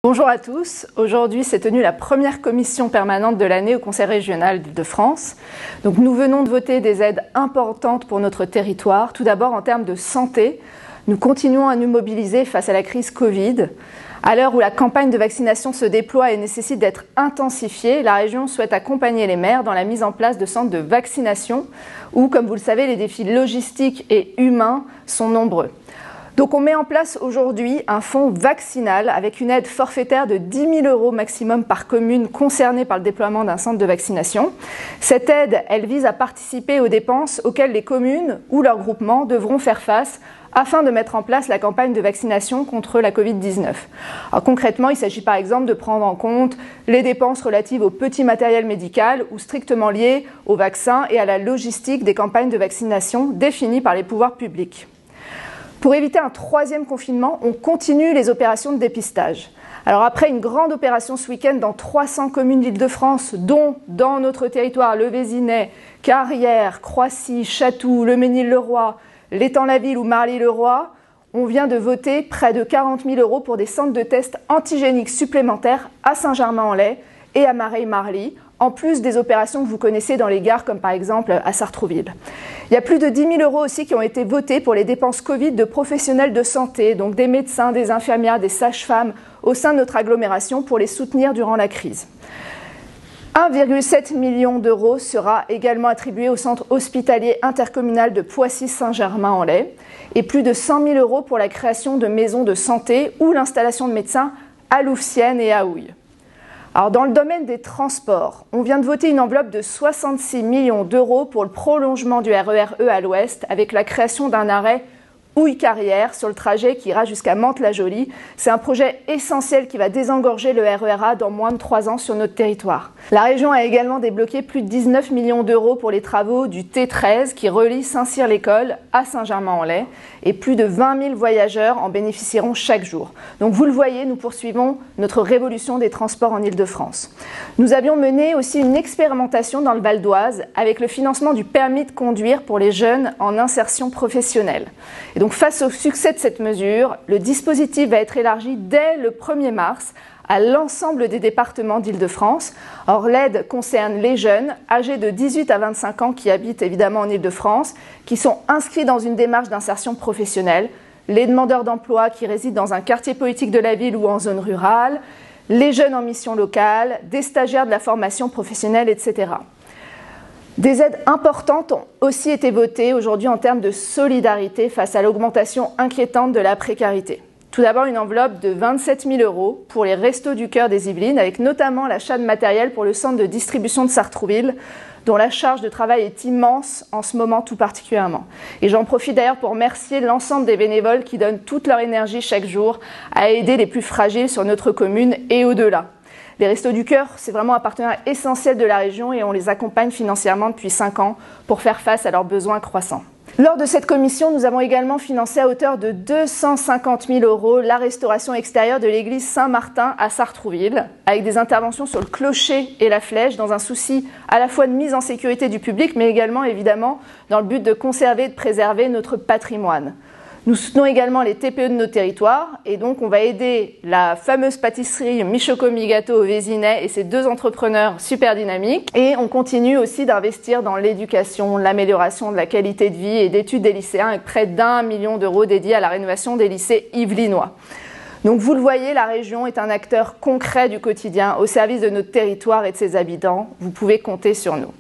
Bonjour à tous, aujourd'hui s'est tenue la première commission permanente de l'année au Conseil régional d'Île-de-France. Donc nous venons de voter des aides importantes pour notre territoire. Tout d'abord en termes de santé, nous continuons à nous mobiliser face à la crise Covid. À l'heure où la campagne de vaccination se déploie et nécessite d'être intensifiée, la région souhaite accompagner les maires dans la mise en place de centres de vaccination où, comme vous le savez, les défis logistiques et humains sont nombreux. Donc on met en place aujourd'hui un fonds vaccinal avec une aide forfaitaire de 10 000 € maximum par commune concernée par le déploiement d'un centre de vaccination. Cette aide, elle vise à participer aux dépenses auxquelles les communes ou leurs groupements devront faire face afin de mettre en place la campagne de vaccination contre la Covid-19. Alors, concrètement, il s'agit par exemple de prendre en compte les dépenses relatives au petit matériel médical ou strictement liées au vaccin et à la logistique des campagnes de vaccination définies par les pouvoirs publics. Pour éviter un troisième confinement, on continue les opérations de dépistage. Alors après une grande opération ce week-end dans 300 communes d'Île-de-France, dont dans notre territoire le Vésinet, Carrières, Croissy, Chatou, Le Mesnil-le-Roi, l'Étang-la-Ville ou Marly-le-Roi, on vient de voter près de 40 000 € pour des centres de tests antigéniques supplémentaires à Saint-Germain-en-Laye et à Mareil-Marly, en plus des opérations que vous connaissez dans les gares, comme par exemple à Sartrouville. Il y a plus de 10 000 € aussi qui ont été votés pour les dépenses Covid de professionnels de santé, donc des médecins, des infirmières, des sages-femmes, au sein de notre agglomération pour les soutenir durant la crise. 1,7 million d'euros sera également attribué au centre hospitalier intercommunal de Poissy-Saint-Germain-en-Laye et plus de 100 000 € pour la création de maisons de santé ou l'installation de médecins à Louvciennes et à Houille. Alors, dans le domaine des transports, on vient de voter une enveloppe de 66 millions d'euros pour le prolongement du RER E à l'ouest avec la création d'un arrêt Houille-Carrières sur le trajet qui ira jusqu'à Mantes-la-Jolie. C'est un projet essentiel qui va désengorger le RER A dans moins de 3 ans sur notre territoire. La région a également débloqué plus de 19 millions d'euros pour les travaux du T13 qui relie Saint-Cyr-l'École à Saint-Germain-en-Laye et plus de 20 000 voyageurs en bénéficieront chaque jour. Donc vous le voyez, nous poursuivons notre révolution des transports en Île-de-France. Nous avions mené aussi une expérimentation dans le Val d'Oise avec le financement du permis de conduire pour les jeunes en insertion professionnelle. Et donc, face au succès de cette mesure, le dispositif va être élargi dès le 1er mars à l'ensemble des départements d'Île-de-France. Or, l'aide concerne les jeunes âgés de 18 à 25 ans qui habitent évidemment en Île-de-France, qui sont inscrits dans une démarche d'insertion professionnelle, les demandeurs d'emploi qui résident dans un quartier politique de la ville ou en zone rurale, les jeunes en mission locale, des stagiaires de la formation professionnelle, etc. Des aides importantes ont aussi été votées aujourd'hui en termes de solidarité face à l'augmentation inquiétante de la précarité. Tout d'abord, une enveloppe de 27 000 € pour les Restos du Cœur des Yvelines, avec notamment l'achat de matériel pour le centre de distribution de Sartrouville, dont la charge de travail est immense en ce moment tout particulièrement. Et j'en profite d'ailleurs pour remercier l'ensemble des bénévoles qui donnent toute leur énergie chaque jour à aider les plus fragiles sur notre commune et au-delà. Les Restos du Cœur, c'est vraiment un partenaire essentiel de la région et on les accompagne financièrement depuis 5 ans pour faire face à leurs besoins croissants. Lors de cette commission, nous avons également financé à hauteur de 250 000 € la restauration extérieure de l'église Saint-Martin à Sartrouville, avec des interventions sur le clocher et la flèche dans un souci à la fois de mise en sécurité du public, mais également évidemment dans le but de conserver et de préserver notre patrimoine. Nous soutenons également les TPE de nos territoires et donc on va aider la fameuse pâtisserie Michoco-Mi-Gâteau au Vésinet et ses 2 entrepreneurs super dynamiques. Et on continue aussi d'investir dans l'éducation, l'amélioration de la qualité de vie et d'études des lycéens avec près d'1 million d'euros dédiés à la rénovation des lycées yvelinois. Donc vous le voyez, la région est un acteur concret du quotidien au service de notre territoire et de ses habitants. Vous pouvez compter sur nous.